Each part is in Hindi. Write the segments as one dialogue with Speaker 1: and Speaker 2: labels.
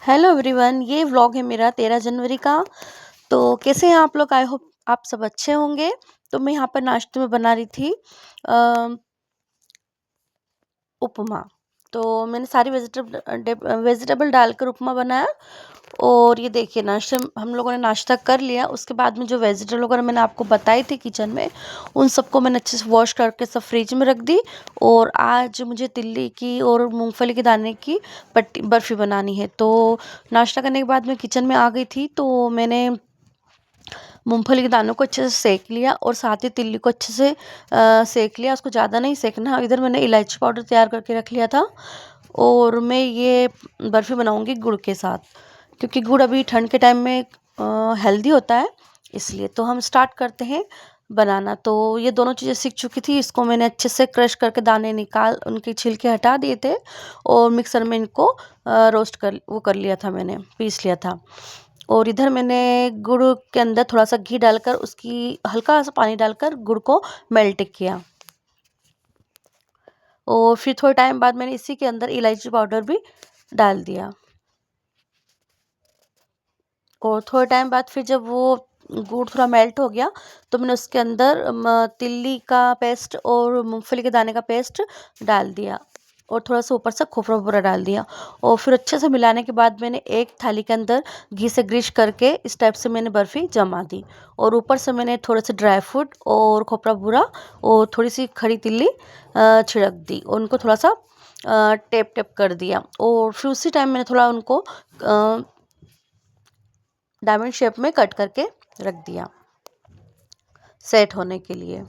Speaker 1: हेलो एवरीवन, ये व्लॉग है मेरा 13 जनवरी का। तो कैसे हैं आप लोग? आई होप आप सब अच्छे होंगे। तो मैं यहाँ पर नाश्ते में बना रही थी अ, उपमा। तो मैंने सारी वेजिटेबल डालकर उपमा बनाया। और ये देखिए, नाश्ते हम लोगों ने नाश्ता कर लिया। उसके बाद में जो वेजिटेबल वगैरह मैंने आपको बताई थी किचन में, उन सबको मैंने अच्छे से वॉश करके सब फ्रिज में रख दी। और आज मुझे तिल्ली की और मूंगफली के दाने की पट्टी बर्फ़ी बनानी है। तो नाश्ता करने के बाद मैं किचन में आ गई थी, तो मैंने मूंगफली के दानों को अच्छे से सेक लिया और साथ ही तिल्ली को अच्छे से सेक लिया। उसको ज़्यादा नहीं सेकना। इधर मैंने इलायची पाउडर तैयार करके रख लिया था। और मैं ये बर्फ़ी बनाऊंगी गुड़ के साथ, क्योंकि गुड़ अभी ठंड के टाइम में हेल्दी होता है, इसलिए। तो हम स्टार्ट करते हैं बनाना। तो ये दोनों चीज़ें सीख चुकी थी। इसको मैंने अच्छे से क्रश करके दाने निकाल उनके छिलके हटा दिए थे और मिक्सर में इनको रोस्ट कर लिया था, मैंने पीस लिया था। और इधर मैंने गुड़ के अंदर थोड़ा सा घी डालकर उसकी हल्का सा पानी डालकर गुड़ को मेल्ट किया। और फिर थोड़े टाइम बाद मैंने इसी के अंदर इलायची पाउडर भी डाल दिया। और थोड़े टाइम बाद फिर जब वो गुड़ थोड़ा मेल्ट हो गया, तो मैंने उसके अंदर तिल्ली का पेस्ट और मूंगफली के दाने का पेस्ट डाल दिया। और थोड़ा सा ऊपर से खोपरा वोपरा डाल दिया। और फिर अच्छे से मिलाने के बाद मैंने एक थाली के अंदर घी से ग्रीस करके इस टाइप से मैंने बर्फ़ी जमा दी। और ऊपर से मैंने थोड़े से ड्राई फ्रूट और खोपरा बूरा और थोड़ी सी खड़ी तिल्ली छिड़क दी और उनको थोड़ा सा टेप टेप कर दिया। और फिर उसी टाइम मैंने थोड़ा उनको डायमंड शेप में कट करके रख दिया सेट होने के लिए।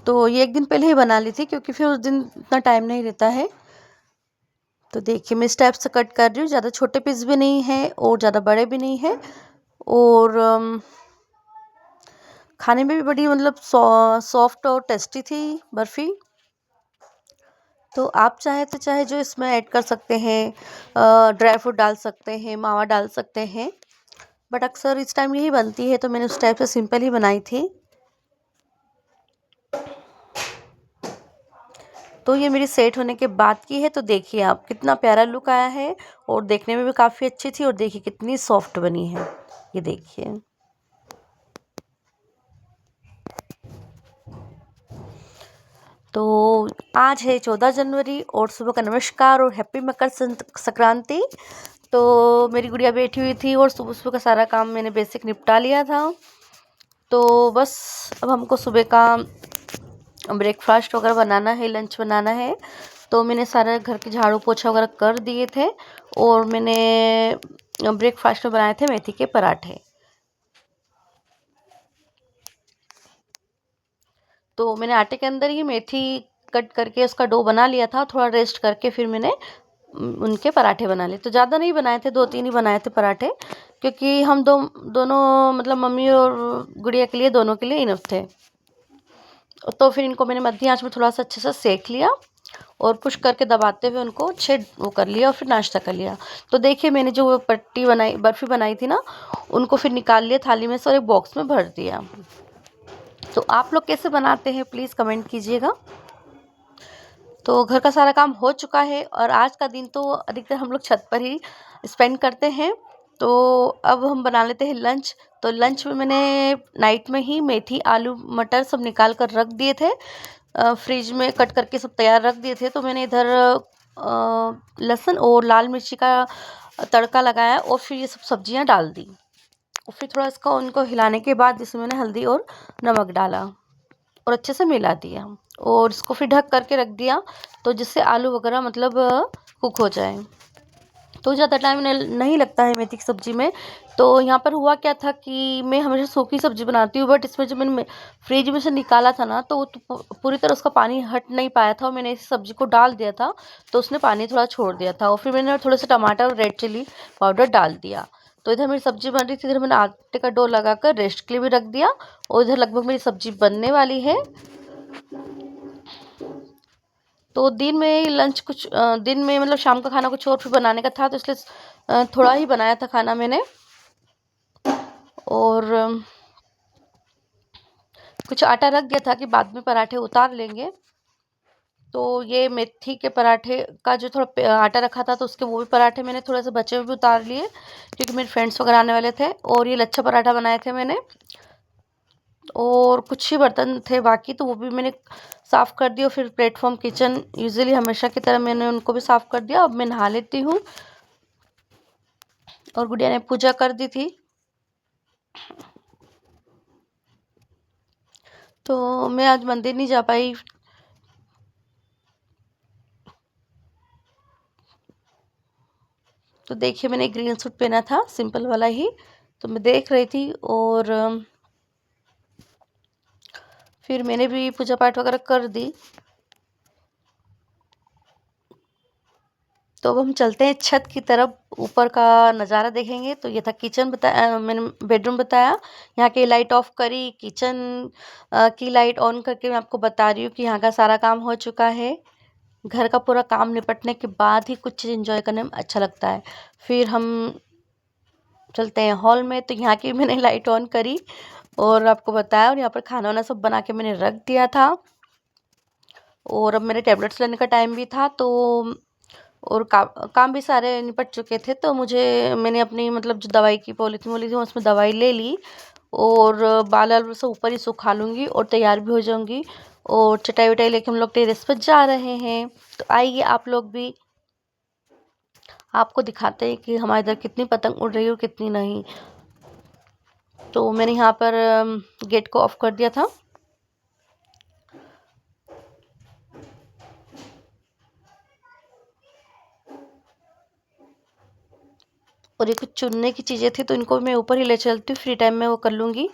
Speaker 1: तो ये एक दिन पहले ही बना ली थी, क्योंकि फिर उस दिन इतना टाइम नहीं रहता है। तो देखिए, मैं इस टाइप से कट कर रही हूँ। ज़्यादा छोटे पीस भी नहीं है और ज़्यादा बड़े भी नहीं है। और खाने में भी बड़ी मतलब सॉफ्ट और टेस्टी थी बर्फ़ी। तो आप चाहे तो चाहे जो इसमें ऐड कर सकते हैं, ड्राई फ्रूट डाल सकते हैं, मावा डाल सकते हैं। बट अक्सर इस टाइम यही बनती है, तो मैंने उस टाइप से सिंपल ही बनाई थी। तो ये मेरी सेट होने के बाद की है। तो देखिए आप, कितना प्यारा लुक आया है और देखने में भी काफ़ी अच्छी थी। और देखिए कितनी सॉफ्ट बनी है, ये देखिए। तो आज है 14 जनवरी और सुबह का नमस्कार और हैप्पी मकर संक्रांति। तो मेरी गुड़िया बैठी हुई थी और सुबह सुबह का सारा काम मैंने बेसिक निपटा लिया था। तो बस अब हमको सुबह का ब्रेकफास्ट वगैरह बनाना है, लंच बनाना है। तो मैंने सारा घर के झाड़ू पोछा वगैरह कर दिए थे। और मैंने ब्रेकफास्ट में बनाए थे मेथी के पराठे। तो मैंने आटे के अंदर ही मेथी कट करके उसका डो बना लिया था। थोड़ा रेस्ट करके फिर मैंने उनके पराठे बना लिए। तो ज़्यादा नहीं बनाए थे, 2-3 ही बनाए थे पराठे, क्योंकि हम दोनों मतलब मम्मी और गुड़िया के लिए, दोनों के लिए इनफ थे। तो फिर इनको मैंने मध्य आंच में थोड़ा सा अच्छे से सेक लिया और पुश करके दबाते हुए उनको अच्छे वो कर लिया और फिर नाश्ता कर लिया। तो देखिए, मैंने जो पट्टी बनाई, बर्फ़ी बनाई थी ना, उनको फिर निकाल लिया थाली में से और एक बॉक्स में भर दिया। तो आप लोग कैसे बनाते हैं, प्लीज़ कमेंट कीजिएगा। तो घर का सारा काम हो चुका है और आज का दिन तो अधिकतर हम लोग छत पर ही स्पेंड करते हैं। तो अब हम बना लेते हैं लंच। तो लंच में मैंने नाइट में ही मेथी, आलू, मटर सब निकाल कर रख दिए थे, फ्रिज में कट करके सब तैयार रख दिए थे। तो मैंने इधर लहसुन और लाल मिर्ची का तड़का लगाया और फिर ये सब सब्जियां डाल दी। और फिर थोड़ा इसको उनको हिलाने के बाद इसमें मैंने हल्दी और नमक डाला और अच्छे से मिला दिया। और इसको फिर ढक करके रख दिया, तो जिससे आलू वगैरह मतलब कुक हो जाए। तो ज़्यादा टाइम नहीं लगता है मेथी की सब्ज़ी में। तो यहाँ पर हुआ क्या था कि मैं हमेशा सूखी सब्ज़ी बनाती हूँ, बट इसमें जब मैंने फ्रिज में से निकाला था ना, तो वो तो पूरी तरह उसका पानी हट नहीं पाया था और मैंने इस सब्ज़ी को डाल दिया था, तो उसने पानी थोड़ा छोड़ दिया था। और फिर मैंने थोड़े से टमाटर और रेड चिली पाउडर डाल दिया। तो इधर मेरी सब्ज़ी बन रही थी, इधर मैंने आटे का डो लगाकर रेस्ट के लिए भी रख दिया। और इधर लगभग मेरी सब्ज़ी बनने वाली है। तो दिन में लंच कुछ दिन में मतलब शाम का खाना कुछ और फिर बनाने का था, तो इसलिए थोड़ा ही बनाया था खाना मैंने। और कुछ आटा रख दिया था कि बाद में पराठे उतार लेंगे। तो ये मेथी के पराठे का जो थोड़ा आटा रखा था, तो उसके वो भी पराठे मैंने थोड़े से बचे हुए भी उतार लिए, क्योंकि मेरे फ्रेंड्स वगैरह आने वाले थे। और ये लच्छा पराठा बनाए थे मैंने, और कुछ ही बर्तन थे बाकी, तो वो भी मैंने साफ़ कर दिया। फिर प्लेटफॉर्म किचन यूजुअली हमेशा की तरह मैंने उनको भी साफ़ कर दिया। अब मैं नहा लेती हूँ। और गुड़िया ने पूजा कर दी थी, तो मैं आज मंदिर नहीं जा पाई। तो देखिए, मैंने ग्रीन सूट पहना था, सिंपल वाला ही, तो मैं देख रही थी। और फिर मैंने भी पूजा पाठ वगैरह कर दी। तो अब हम चलते हैं छत की तरफ, ऊपर का नज़ारा देखेंगे। तो ये था किचन, बताया मैंने, बेडरूम बताया। यहाँ की लाइट ऑफ करी, किचन की लाइट ऑन करके मैं आपको बता रही हूँ कि यहाँ का सारा काम हो चुका है। घर का पूरा काम निपटने के बाद ही कुछ चीज़ एंजॉय करने में अच्छा लगता है। फिर हम चलते हैं हॉल में। तो यहाँ की मैंने लाइट ऑन करी और आपको बताया, और यहाँ पर खाना वाना सब बना के मैंने रख दिया था। और अब मेरे टैबलेट्स लेने का टाइम भी था, तो और काम भी सारे निपट चुके थे। तो मैंने अपनी मतलब जो दवाई की पॉलीथीन वाली थी, उसमें दवाई ले ली, और बाल वाल से ऊपर ही सुखा लूँगी और तैयार भी हो जाऊँगी। और चटाई वटाई लेके हम लोग टेरेस पर जा रहे हैं। तो आइए आप लोग भी, आपको दिखाते हैं कि हमारे इधर कितनी पतंग उड़ रही है और कितनी नहीं। तो मैंने यहाँ पर गेट को ऑफ कर दिया था। और ये कुछ चुनने की चीज़ें थी, तो इनको मैं ऊपर ही ले चलती हूँ, फ्री टाइम में वो कर लूँगी।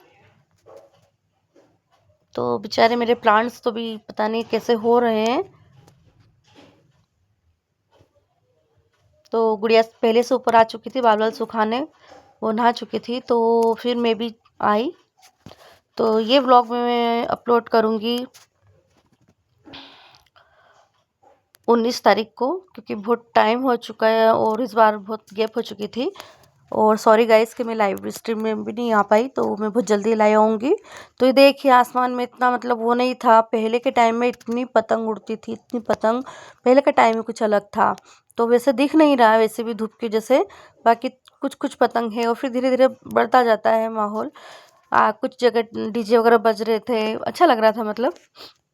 Speaker 1: तो बेचारे मेरे प्लांट्स तो भी पता नहीं कैसे हो रहे हैं। तो गुड़िया पहले से ऊपर आ चुकी थी बाल बाल सुखाने, वो नहा चुकी थी। तो फिर मैं भी आई। तो ये व्लॉग मैं अपलोड करूँगी 19 तारीख को, क्योंकि बहुत टाइम हो चुका है और इस बार बहुत गैप हो चुकी थी। और सॉरी गाइस कि मैं लाइव स्ट्रीम में भी नहीं आ पाई, तो मैं बहुत जल्दी लाई आऊँगी। तो ये देखिए, आसमान में इतना मतलब वो नहीं था। पहले के टाइम में इतनी पतंग उड़ती थी, इतनी पतंग, पहले का टाइम में कुछ अलग था। तो वैसे दिख नहीं रहा है, वैसे भी धूप की वजह से। बाकी कुछ कुछ पतंग है, और फिर धीरे धीरे बढ़ता जाता है माहौल। कुछ जगह डीजे वगैरह बज रहे थे, अच्छा लग रहा था मतलब।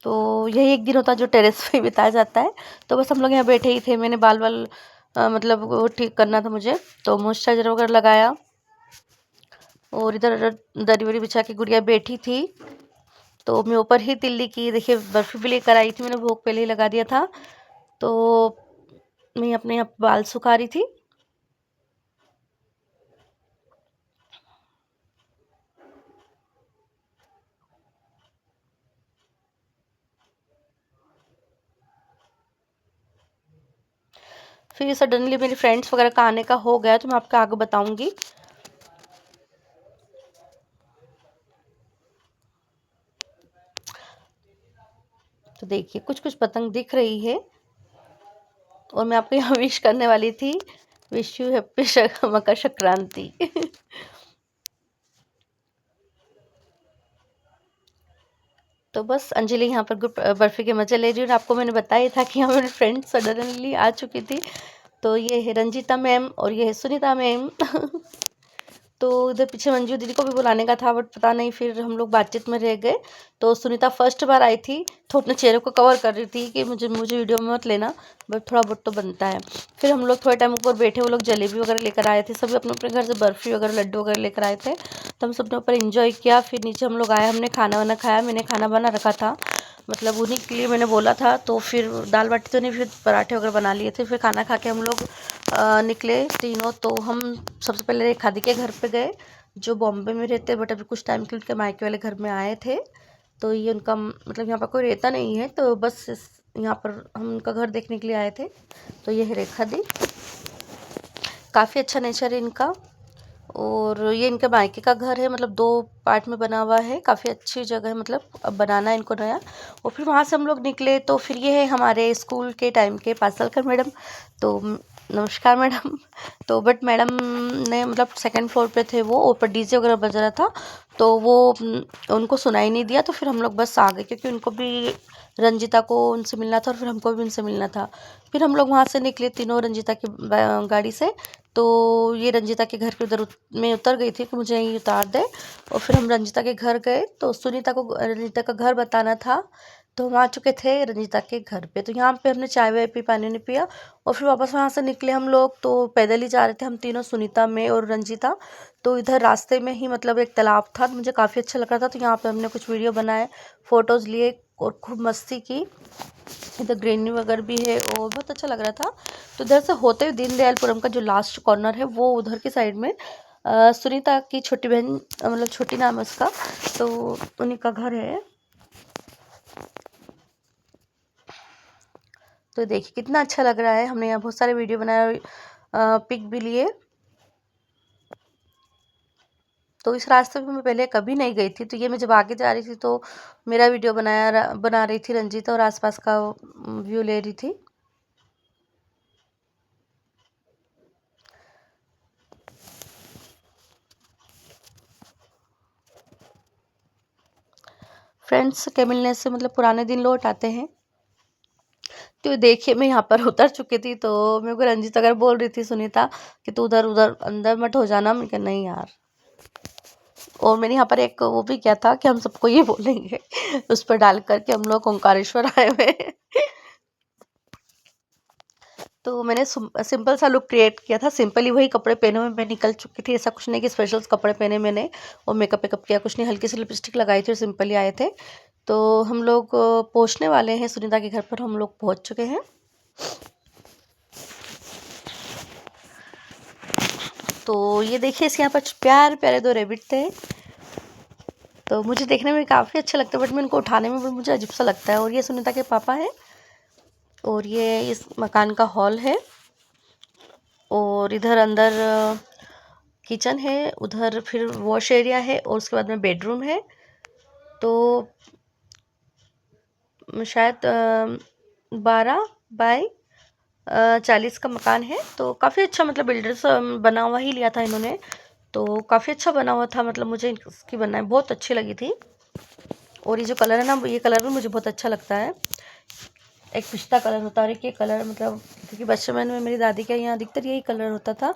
Speaker 1: तो यही एक दिन होता है जो टेरेस पे बिताया जाता है। तो बस हम लोग यहाँ बैठे ही थे। मैंने बाल वाल मतलब वो ठीक करना था मुझे, तो मॉइस्चराइजर वगैरह लगाया। और इधर दरी वरी बिछा के गुड़िया बैठी थी। तो मैं ऊपर ही तिल्ली की, देखिए, बर्फ़ी भी लेकर आई थी, मैंने भोग पहले ही लगा दिया था। तो मैं अपने यहाँ बाल सुखा रही थी। फिर सडनली मेरे फ्रेंड्स वगैरह का आने का हो गया, तो मैं आपको आगे बताऊंगी। तो देखिए, कुछ कुछ पतंग दिख रही है। और मैं आपको यहाँ विश करने वाली थी, wish you happy Makar Sankranti. तो बस अंजलि यहाँ पर गुड बर्फ़ी के मज़े ले रही है। और आपको मैंने बताया था कि यहाँ मेरी फ्रेंड सडनली आ चुकी थी। तो ये है रंजीता मैम और ये है सुनीता मैम। तो इधर पीछे मंजू दीदी को भी बुलाने का था, बट पता नहीं, फिर हम लोग बातचीत में रह गए। तो सुनीता फर्स्ट बार आई थी, तो अपने चेहरे को कवर कर रही थी कि मुझे मुझे वीडियो में मत लेना, बट थोड़ा बहुत तो बनता है। फिर हम लोग थोड़े टाइम ऊपर बैठे, वो लोग जलेबी वगैरह लेकर आए थे, सभी अपने अपने घर से बर्फ़ी वगैरह लड्डू वगैरह लेकर आए थे। तो हम सब ने ऊपर इंजॉय किया। फिर नीचे हम लोग आए, हमने खाना वाना खाया। मैंने खाना बना रखा था, मतलब उन्हीं के लिए मैंने बोला था। तो फिर दाल बाटी तो नहीं, फिर पराठे वगैरह बना लिए थे। फिर खाना खा के हम लोग निकले तीनों। तो हम सबसे पहले रेखा दी के घर पे गए, जो बॉम्बे में रहते, बट अभी कुछ टाइम के लिए उनके मायके वाले घर में आए थे। तो ये उनका मतलब यहाँ पर कोई रहता नहीं है, तो बस यहाँ पर हम उनका घर देखने के लिए आए थे। तो ये है रेखा दी, काफ़ी अच्छा नेचर है इनका। और ये इनके मायके का घर है, मतलब 2 पार्ट में बना हुआ है, काफ़ी अच्छी जगह है, मतलब अब बनाना है इनको नया। और फिर वहाँ से हम लोग निकले। तो फिर ये है हमारे स्कूल के टाइम के पासलकर मैडम। तो नमस्कार मैडम। तो बट मैडम ने मतलब सेकंड फ्लोर पे थे वो, ऊपर डीजे वगैरह बज रहा था, तो वो उनको सुनाई नहीं दिया, तो फिर हम लोग बस आ गए, क्योंकि उनको भी रंजिता को उनसे मिलना था और फिर हमको भी उनसे मिलना था। फिर हम लोग वहाँ से निकले तीनों रंजिता की गाड़ी से। तो ये रंजिता के घर के उधर में उतर गई थी कि मुझे यहीं उतार दे, और फिर हम रंजिता के घर गए। तो सुनीता को रंजिता का घर बताना था, तो हम आ चुके थे रंजिता के घर पे। तो यहाँ पे हमने चाय वाय पी, पानी नहीं पिया, और फिर वापस वहाँ से निकले हम लोग। तो पैदल ही जा रहे थे हम तीनों, सुनीता, मैं और रंजीता। तो इधर रास्ते में ही मतलब एक तालाब था, तो मुझे काफ़ी अच्छा लग रहा था, तो यहाँ पे हमने कुछ वीडियो बनाए, फ़ोटोज़ लिए और खूब मस्ती की। इधर ग्रीनरी वगैरह भी है और बहुत अच्छा लग रहा था। तो इधर से होते हुए दीनदयालपुरम का जो लास्ट कॉर्नर है वो उधर की साइड में सुनीता की छोटी बहन, मतलब छोटी नाम है उसका, तो उन्हीं का घर है। तो देखिए कितना अच्छा लग रहा है। हमने यहाँ बहुत सारे वीडियो बनाए, पिक भी लिए। तो इस रास्ते पे मैं पहले कभी नहीं गई थी, तो ये मैं जब आगे जा रही थी तो मेरा वीडियो बना रही थी रंजीता, और आसपास का व्यू ले रही थी। फ्रेंड्स के मिलने से मतलब पुराने दिन लौट आते हैं। तो देखिए मैं यहाँ पर उतर चुकी थी, तो मेरे को रंजीता अगर बोल रही थी सुनीता कि तू उधर उधर अंदर मत हो जाना, मैं कहा नहीं यार। और मैंने यहाँ पर एक वो भी किया था कि हम सबको ये बोलेंगे उस पर डाल करके हम लोग ओंकारेश्वर आए हुए हैं। तो मैंने सिंपल सा लुक क्रिएट किया था, सिंपली वही कपड़े पहने हुए मैं निकल चुकी थी। ऐसा कुछ नहीं कि स्पेशल कपड़े पहने मैंने और मेकअप वेकअप किया, कुछ नहीं, हल्की सी लिपस्टिक लगाई थी और सिंपली आए थे। तो हम लोग पहुंचने वाले हैं सुनीता के घर पर, हम लोग पहुंच चुके हैं। तो ये देखिए इसके यहाँ पर प्यारे प्यारे दो रेबिट थे, तो मुझे देखने में काफ़ी अच्छा लगता है, बट मैं इनको उठाने में भी मुझे अजीब सा लगता है। और ये सुनीता के पापा हैं, और ये इस मकान का हॉल है, और इधर अंदर किचन है, उधर फिर वॉश एरिया है, और उसके बाद में बेडरूम है। तो शायद 12 बाय 40 का मकान है। तो काफ़ी अच्छा, मतलब बिल्डर्स बना हुआ ही लिया था इन्होंने, तो काफ़ी अच्छा बना हुआ था, मतलब मुझे इसकी बनाई बहुत अच्छी लगी थी। और ये जो कलर है ना, ये कलर भी मुझे बहुत अच्छा लगता है। एक पिस्ता कलर होता है और एक ये कलर, मतलब क्योंकि बचपन में मेरी दादी के यहाँ अधिकतर यही कलर होता था,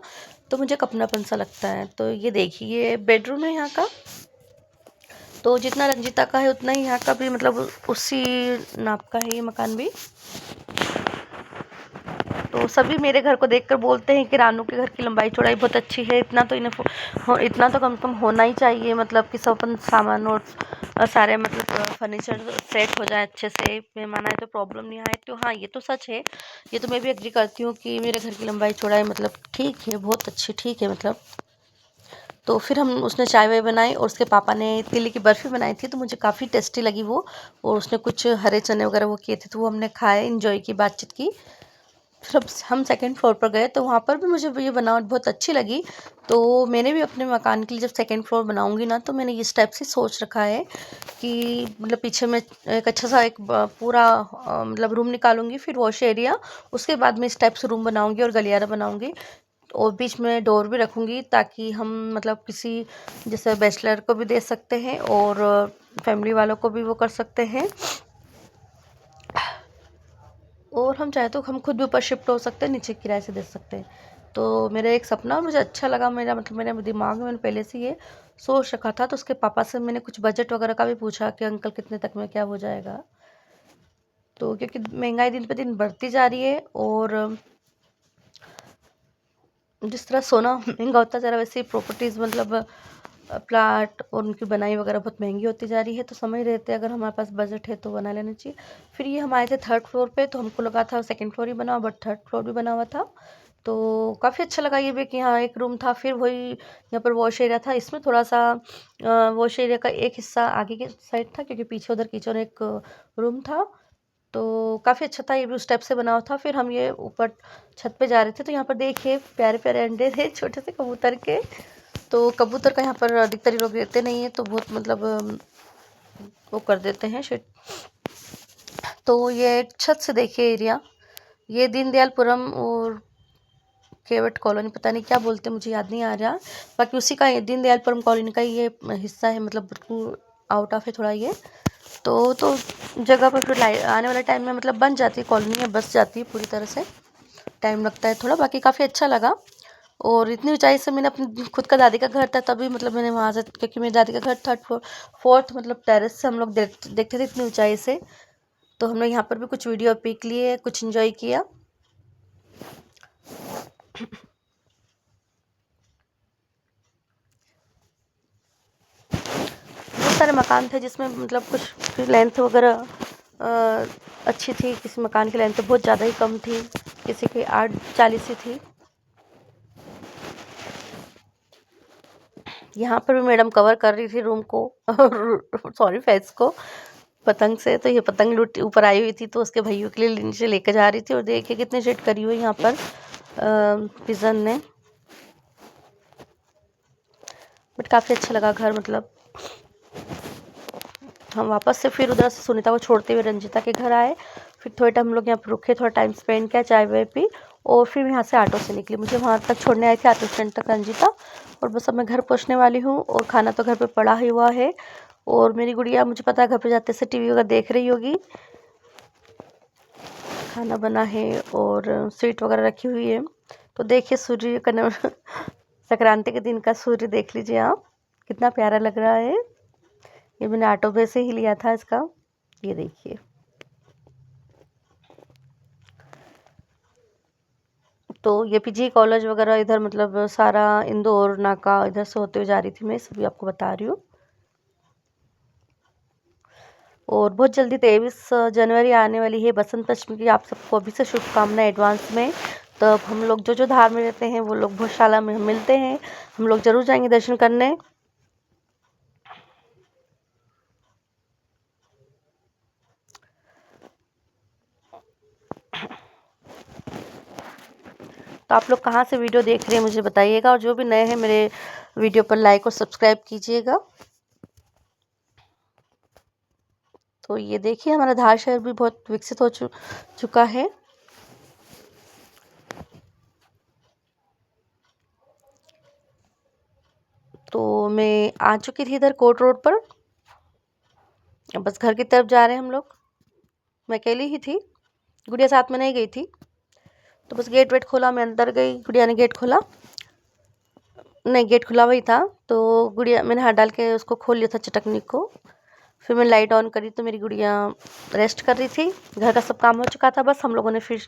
Speaker 1: तो मुझे अपनापन सा लगता है। तो ये देखिए ये बेडरूम है यहाँ का। तो जितना रंजीता का है उतना ही यहाँ का भी, मतलब उसी नाप का है ये मकान भी। तो सभी मेरे घर को देखकर बोलते हैं कि रानू के घर की लंबाई चौड़ाई बहुत अच्छी है, इतना तो इतना तो कम से कम होना ही चाहिए, मतलब कि सब अपन सामान और सारे मतलब फर्नीचर सेट हो जाए अच्छे से, मेहमान आए तो प्रॉब्लम नहीं आए। तो हाँ ये तो सच है, ये तो मैं भी एग्री करती हूँ कि मेरे घर की लंबाई चौड़ाई मतलब ठीक है, बहुत अच्छी, ठीक है मतलब। तो फिर हम उसने चाय वाय बनाई, और उसके पापा ने तिल की बर्फ़ी बनाई थी, तो मुझे काफ़ी टेस्टी लगी वो। और उसने कुछ हरे चने वगैरह वो किए थे, तो वो हमने खाए, इंजॉय की, बातचीत की। फिर अब हम सेकंड फ्लोर पर गए, तो वहाँ पर भी मुझे ये बनावट बहुत अच्छी लगी। तो मैंने भी अपने मकान के लिए जब सेकंड फ्लोर बनाऊंगी ना, तो मैंने इस टाइप से सोच रखा है कि मतलब पीछे में एक अच्छा सा एक पूरा मतलब रूम निकालूंगी, फिर वॉश एरिया, उसके बाद में इस टाइप से रूम बनाऊंगी और गलियारा बनाऊंगी, और बीच में डोर भी रखूंगी, ताकि हम मतलब किसी जैसे बैचलर को भी दे सकते हैं और फैमिली वालों को भी वो कर सकते हैं, और हम चाहे तो हम खुद भी ऊपर शिफ्ट हो सकते हैं, नीचे किराए से दे सकते हैं। तो मेरा एक सपना मुझे अच्छा लगा, मेरा मतलब मेरे दिमाग में मैंने पहले से ये सोच रखा था। तो उसके पापा से मैंने कुछ बजट वगैरह का भी पूछा कि अंकल कितने तक में क्या हो जाएगा। तो क्योंकि महंगाई दिन पे दिन बढ़ती जा रही है, और जिस तरह सोना महंगा होता जा रहा है, वैसे ही प्रॉपर्टीज़ मतलब प्लाट और उनकी बनाई वगैरह बहुत महंगी होती जा रही है। तो समझ रहे थे अगर हमारे पास बजट है तो बना लेना चाहिए। फिर ये हम आए थे थर्ड फ्लोर पे, तो हमको लगा था सेकंड फ्लोर ही बना हुआ, बट थर्ड फ्लोर भी बना हुआ था। तो काफ़ी अच्छा लगा ये भी कि हाँ एक रूम था, फिर वही यहाँ पर वॉश एरिया था। इसमें थोड़ा सा वॉश एरिया का एक हिस्सा आगे की साइड था, क्योंकि पीछे उधर किचन एक रूम था। तो काफ़ी अच्छा था, ये भी उस टाइप से बना हुआ था। फिर हम ये ऊपर छत पे जा रहे थे, तो यहाँ पर देखिए प्यारे प्यारे अंडे थे छोटे से कबूतर के। तो कबूतर का यहाँ पर अधिकतर लोग रहते नहीं है, तो बहुत मतलब वो कर देते हैं शिट। तो ये एक छत से देखिए एरिया, ये दीनदयालपुरम और केवट कॉलोनी, पता नहीं क्या बोलते, मुझे याद नहीं आ रहा। बाकी उसी का दीनदयालपुरम कॉलोनी का ये हिस्सा है, मतलब बिल्कुल आउट ऑफ है थोड़ा ये। तो जगह पर फिर आने वाले टाइम में मतलब बन जाती है कॉलोनी में, बस जाती है पूरी तरह से, टाइम लगता है थोड़ा। बाकी काफ़ी अच्छा लगा। और इतनी ऊंचाई से मैंने अपनी खुद का दादी का घर था तभी मतलब मैंने वहाँ से, क्योंकि मेरी दादी का घर थर्ड फोर्थ मतलब टेरेस से हम लोग देखते थे इतनी ऊंचाई से। तो हमने यहाँ पर भी कुछ वीडियो पिक लिए, कुछ एंजॉय किया। बहुत सारे मकान थे जिसमें मतलब कुछ लेंथ वगैरह अच्छी थी, किसी मकान की लेंथ तो बहुत ज़्यादा ही कम थी, किसी की 8:40 ही थी। यहाँ पर भी मैडम कवर कर रही थी रूम को सॉरी फेस को पतंग से। तो ये पतंग लूट ऊपर आई हुई थी तो उसके भैया के लिए नीचे लेकर जा रही थी। और देखिए कितनी शेड करी हुई यहाँ पर पिजन ने। बट काफ़ी अच्छा लगा घर, मतलब हम वापस से फिर उधर से सुनीता को छोड़ते हुए रंजीता के घर आए। फिर थोड़ा टाइम हम लोग यहाँ पर रुके, थोड़ा टाइम स्पेंड किया, चाय वाय पी, और फिर यहाँ से ऑटो से निकली। मुझे वहाँ तक छोड़ने आई थी, ऑटो स्टैंड तक रंजीता। और बस अब मैं घर पहुँचने वाली हूँ। और खाना तो घर पे पड़ा ही हुआ है। और मेरी गुड़िया मुझे पता है घर पे जाते से टीवी वगैरह देख रही होगी। खाना बना है और स्वीट वगैरह रखी हुई है। तो देखिए सूर्य का संक्रांति के दिन का सूर्य देख लीजिए आप, कितना प्यारा लग रहा है। ये मैंने ऑटो पे से ही लिया था इसका, ये देखिए। तो ये पीजी कॉलेज वगैरह इधर मतलब सारा इंदौर नाका इधर से होते हुए जा रही थी, मैं सभी आपको बता रही हूँ। और बहुत जल्दी 23 जनवरी आने वाली है, बसंत पंचमी की आप सबको अभी से शुभकामनाएं एडवांस में। तो अब हम लोग जो धार में रहते हैं वो लोग भोजशाला में हम मिलते हैं, हम लोग जरूर जाएंगे दर्शन करने। तो आप लोग कहाँ से वीडियो देख रहे हैं मुझे बताइएगा। और जो भी नए हैं मेरे वीडियो पर लाइक और सब्सक्राइब कीजिएगा। तो ये देखिए हमारा धार शहर भी बहुत विकसित हो चुका है। तो मैं आ चुकी थी इधर कोर्ट रोड पर, अब बस घर की तरफ जा रहे हैं हम लोग। मैं अकेली ही थी, गुड़िया साथ में नहीं गई थी। तो बस गेट वेट खोला, मैं अंदर गई, गुड़िया ने गेट खोला, नहीं गेट खुला हुआ ही था। तो गुड़िया मैंने हाथ डाल के उसको खोल लिया था चटकनी को। फिर मैं लाइट ऑन करी तो मेरी गुड़िया रेस्ट कर रही थी, घर का सब काम हो चुका था, बस हम लोगों ने फिर